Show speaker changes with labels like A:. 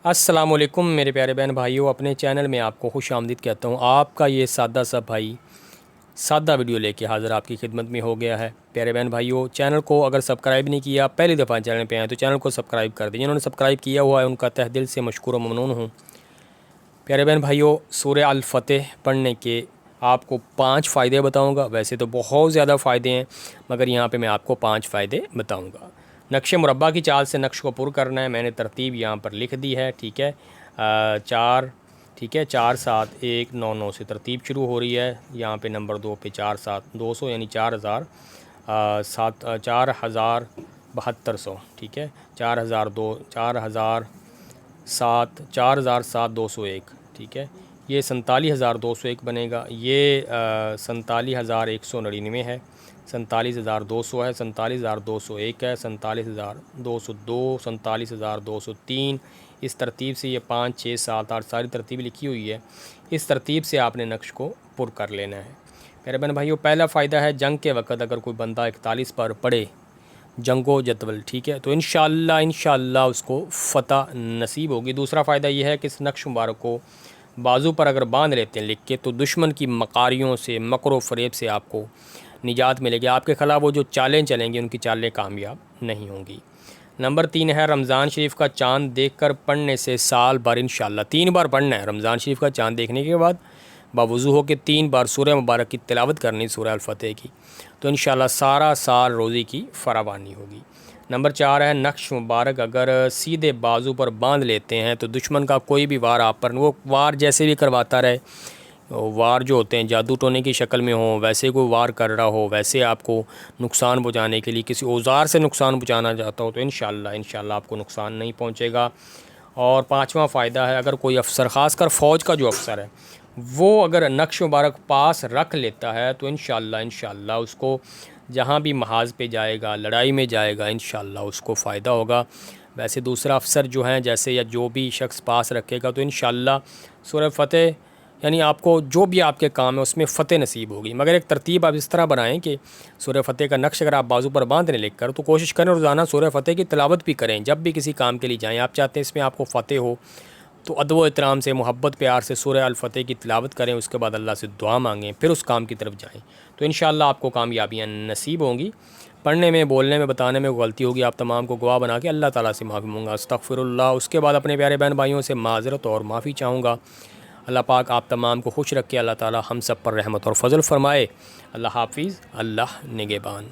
A: السلام علیکم میرے پیارے بہن بھائیوں، اپنے چینل میں آپ کو خوش آمدید کہتا ہوں۔ آپ کا یہ سادہ سا بھائی سادہ ویڈیو لے کے حاضر آپ کی خدمت میں ہو گیا ہے۔ پیارے بہن بھائیوں، چینل کو اگر سبسکرائب نہیں کیا، پہلی دفعہ چینل پہ آئیں تو چینل کو سبسکرائب کر دیں۔ جنہوں نے سبسکرائب کیا ہوا ہے ان کا تہ دل سے مشکور و ممنون ہوں۔ پیارے بہن بھائیوں، سورہ الفتح پڑھنے کے آپ کو 5 فائدے بتاؤں گا۔ ویسے تو بہت زیادہ فائدے ہیں، مگر یہاں پہ میں آپ کو 5 فائدے بتاؤں گا۔ نقش مربع کی چال سے نقش کو پر کرنا ہے۔ میں نے ترتیب یہاں پر لکھ دی ہے، ٹھیک ہے۔ 4 7 1 9 9 سے ترتیب شروع ہو رہی ہے۔ یہاں پہ نمبر 2 پہ 4 7 200 یعنی 4700، ٹھیک ہے۔ 4007 ٹھیک ہے۔ یہ 47201 بنے گا۔ یہ 47199 ہے، 47200 ہے، 47201 ہے، 47202، 47203۔ اس ترتیب سے یہ 5 6 7 8 ساری ترتیب لکھی ہوئی ہے۔ اس ترتیب سے آپ نے نقش کو پر کر لینا ہے۔ میرے بہن بھائیوں، پہلا فائدہ ہے جنگ کے وقت اگر کوئی بندہ 41 پر پڑھے جنگ و جدول، ٹھیک ہے، تو انشاءاللہ اس کو فتح نصیب ہوگی۔ دوسرا فائدہ یہ ہے کہ اس نقش مبارک کو بازو پر اگر باندھ لیتے ہیں لکھ کے، تو دشمن کی مکاریوں سے، مکر و فریب سے آپ کو نجات ملے گی۔ آپ کے خلاف وہ جو چالیں چلیں گی ان کی چالیں کامیاب نہیں ہوں گی۔ نمبر 3 ہے رمضان شریف کا چاند دیکھ کر پڑھنے سے سال بھر انشاءاللہ 3 بار پڑھنا ہے۔ رمضان شریف کا چاند دیکھنے کے بعد باوضو ہو کے 3 بار سورہ مبارک کی تلاوت کرنی، سورہ الفتح کی، تو انشاءاللہ سارا سال روزی کی فراوانی ہوگی۔ نمبر 4 ہے نقش مبارک اگر سیدھے بازو پر باندھ لیتے ہیں تو دشمن کا کوئی بھی وار آپ پر، وہ وار جیسے بھی کرواتا رہے، وار جو ہوتے ہیں جادو ٹونے کی شکل میں ہوں، ویسے کوئی وار کر رہا ہو، ویسے آپ کو نقصان پہنچانے کے لیے کسی اوزار سے نقصان پہنچانا چاہتا ہو، تو انشاءاللہ آپ کو نقصان نہیں پہنچے گا۔ اور 5واں فائدہ ہے اگر کوئی افسر، خاص کر فوج کا جو افسر ہے، وہ اگر نقش مبارک پاس رکھ لیتا ہے تو انشاءاللہ اس کو جہاں بھی محاذ پہ جائے گا، لڑائی میں جائے گا، انشاءاللہ اس کو فائدہ ہوگا۔ ویسے دوسرا افسر جو ہیں جیسے یا جو بھی شخص پاس رکھے گا تو انشاءاللہ سورہ فتح، یعنی آپ کو جو بھی آپ کے کام ہے اس میں فتح نصیب ہوگی۔ مگر ایک ترتیب آپ اس طرح بنائیں کہ سورہ فتح کا نقش اگر آپ بازو پر باندھ لیں لکھ کر، تو کوشش کریں روزانہ سورہ فتح کی تلاوت بھی کریں۔ جب بھی کسی کام کے لیے جائیں، آپ چاہتے ہیں اس میں آپ کو فتح ہو، تو ادب و احترام سے، محبت پیار سے سورہ الفتح کی تلاوت کریں، اس کے بعد اللہ سے دعا مانگیں، پھر اس کام کی طرف جائیں، تو انشاءاللہ آپ کو کامیابیاں نصیب ہوں گی۔ پڑھنے میں، بولنے میں، بتانے میں غلطی ہوگی، آپ تمام کو گواہ بنا کے اللہ تعالیٰ سے معافی مانگوں گا، استغفر اللہ۔ اس کے بعد اپنے پیارے بہن بھائیوں سے معذرت اور معافی چاہوں گا۔ اللہ پاک آپ تمام کو خوش رکھے، اللہ تعالیٰ ہم سب پر رحمت اور فضل فرمائے۔ اللہ حافظ، اللہ نگہبان۔